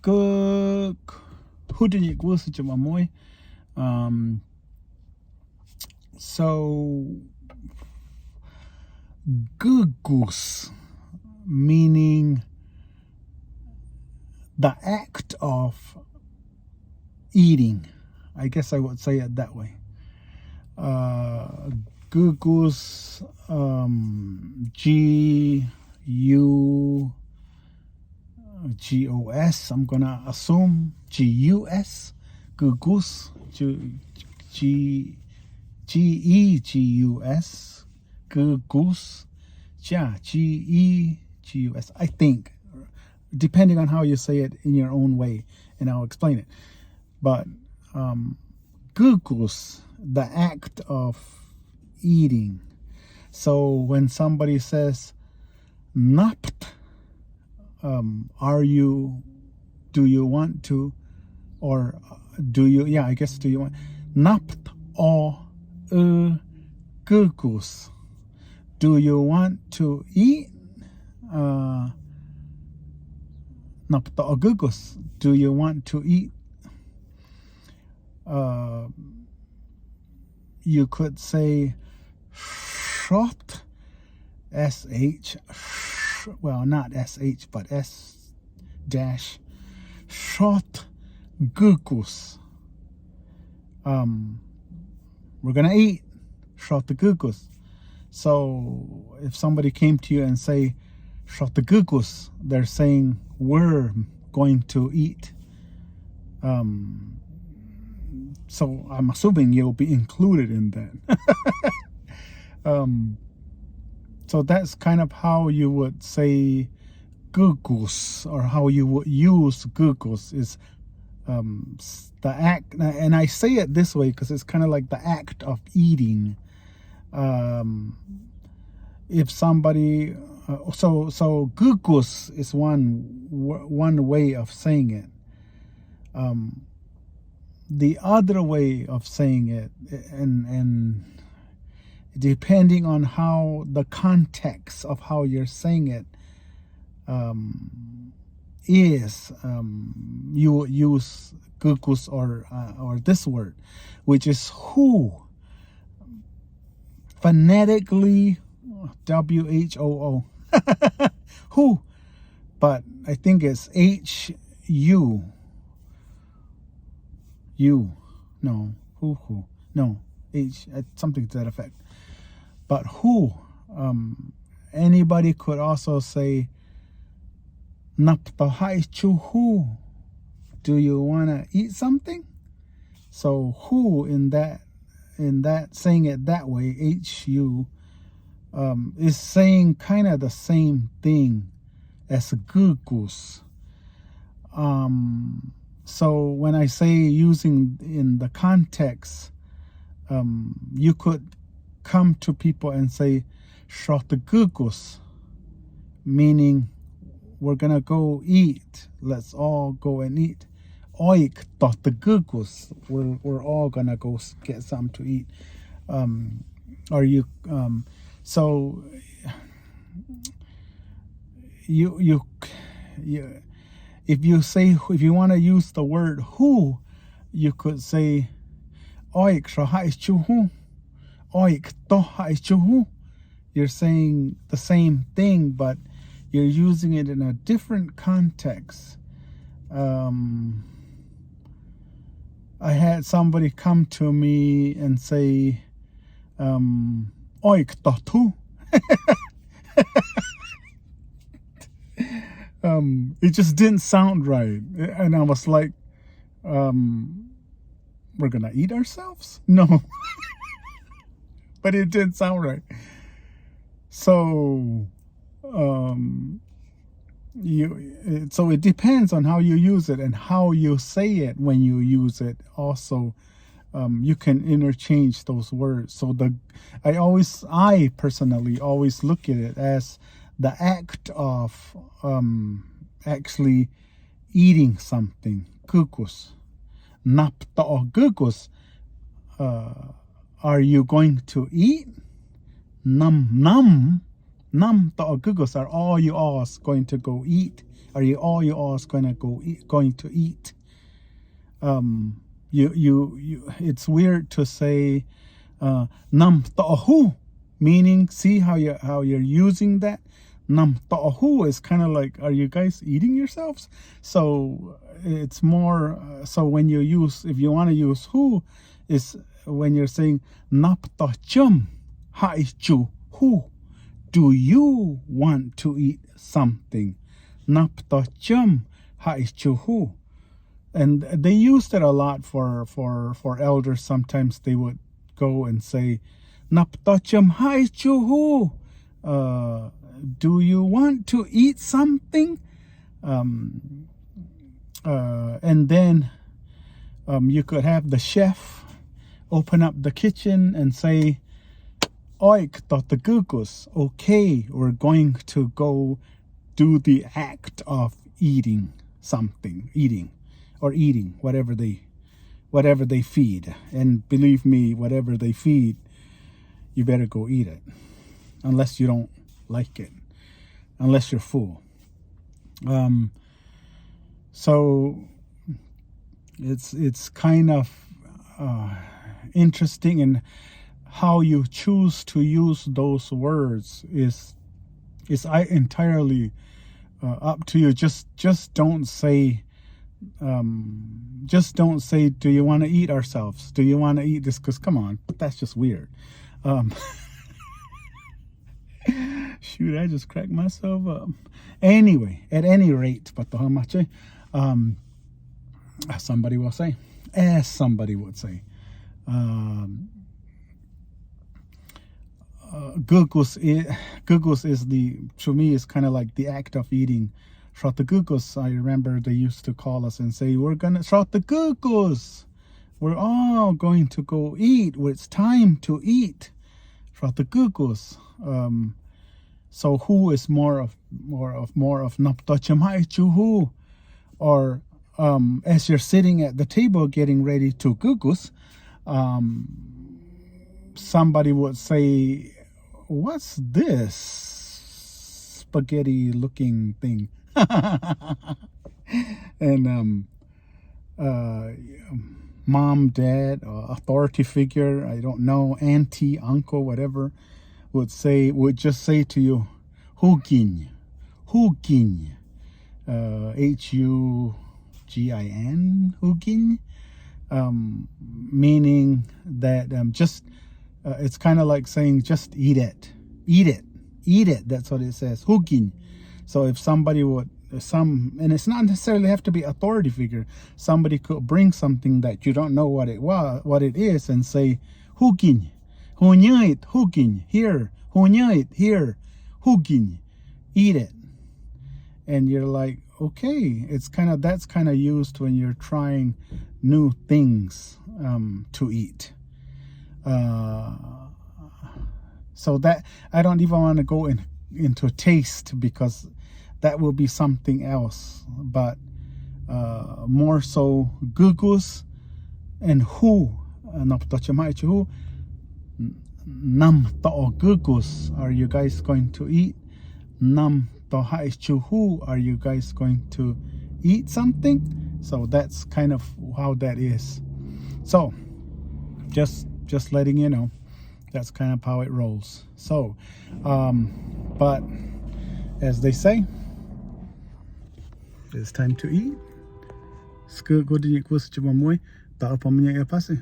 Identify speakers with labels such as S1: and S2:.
S1: So gugus meaning the act of eating. I guess I would say it that way. Gugus, G-U-G-O-S, I'm gonna assume G-U-S, gugus, G-E-G-U-S, gugus, yeah, G-E-G-U-S, I think, depending on how you say it in your own way, and I'll explain it. But gugus, the act of eating. So when somebody says napt, do you want to, or do you, yeah, I guess, do you want, napt or gugus, do you want to eat? Napt or gugus, do you want to eat? You could say shot, S-H, well, not S-H, but S dash, shot gugus. We're gonna eat shot the gugus. So if somebody came to you and say shot the gugus, they're saying we're going to eat. So I'm assuming you'll be included in that. So that's kind of how you would say gugus, or how you would use gugus, is the act. And I say it this way because it's kind of like the act of eating. If somebody, so gugus is one way of saying it. The other way of saying it, and depending on how the context of how you're saying it is, you would use gugus or this word, which is who, phonetically W-H-O-O, who, but I think it's H-U. No, who, no, H, something to that effect. But who, anybody could also say, who, do you want to eat something? So who, in that saying it that way, H-U, is saying kind of the same thing as gugus. So when I say using in the context, you could come to people and say shot the gugus, meaning we're gonna go eat. Let's all go and eat. Oik dot the gugus. We're all gonna go get something to eat. Or you so you if you want to use the word who, you could say oik shahaischuhu, oik tohaischuhu. You're saying the same thing, but you're using it in a different context. I had somebody come to me and say, oik totu. It just didn't sound right. And I was like, we're gonna eat ourselves? No. But it didn't sound right. So, so it depends on how you use it and how you say it when you use it. Also, you can interchange those words. So I personally always look at it as the act of actually eating something. Gugus, napta or gugus. Are you going to eat? Nam Nam to gugos are all you all going to go eat? Are you all you all going to eat? You it's weird to say nam ta'ahu, meaning, see how you're using that. Nam ta'ahu is kind of like, are you guys eating yourselves? So it's more so when you use, if you want to use who, is when you're saying nap ta'chum haichu who, do you want to eat something? Nap ta'chum haichu who. And they used it a lot for elders. Sometimes they would go and say, "Naptacham hai chuhu." Do you want to eat something? And then you could have the chef open up the kitchen and say, "Oik totagugus." Okay, we're going to go do the act of eating something, eating whatever they feed. And believe me, whatever they feed, you better go eat it, unless you don't like it, unless you're full. So it's kind of interesting, and how you choose to use those words is entirely up to you. Just don't say do you want to eat ourselves? Do you want to eat this? Because come on, that's just weird. Shoot, I just cracked myself up. Anyway, at any rate, but how much? Somebody will say, as somebody would say, gugus is to me is kind of like the act of eating. Gugus, I remember they used to call us and say, we're gonna gugus. We're all going to go eat. It's time to eat. Gugus. So who is more of naptacham chuhu, or as you're sitting at the table getting ready to gugus, somebody would say, what's this spaghetti looking thing? And mom, dad, authority figure, I don't know, auntie, uncle, whatever, would just say to you, hugin, hugin, hugin, meaning that just it's kind of like saying, just eat it. That's what it says, hugin. So if somebody would, and it's not necessarily have to be authority figure, somebody could bring something that you don't know what it is, and say, hugin, hunyait, hugin, here, hunyait, here, hugin, eat it. And you're like, okay, that's kind of used when you're trying new things to eat. So that I don't even want to go into taste, because that will be something else. But more so gugus and who, nam to gugus, are you guys going to eat? Nam to who, are you guys going to eat something? So that's kind of how that is. So just letting you know, that's kind of how it rolls. So but as they say, it's time to eat. Skuggo di kus cuma moi, tak apa punya pasti.